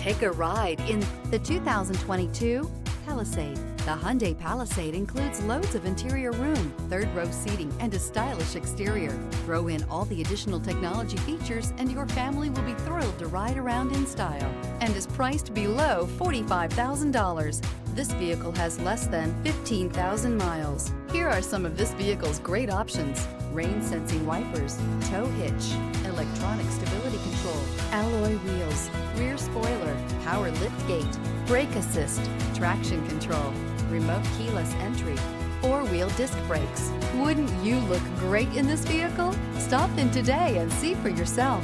Take a ride in the 2022 Palisade. The Hyundai Palisade includes loads of interior room, third-row seating, and a stylish exterior. Throw in all the additional technology features and your family will be thrilled to ride around in style, and is priced below $45,000. This vehicle has less than 15,000 miles. Here are some of this vehicle's great options: rain-sensing wipers, tow hitch, electronic stability control, alloy wheels, rear spoiler, power liftgate, brake assist, traction control, remote keyless entry, four-wheel disc brakes. Wouldn't you look great in this vehicle? Stop in today and see for yourself.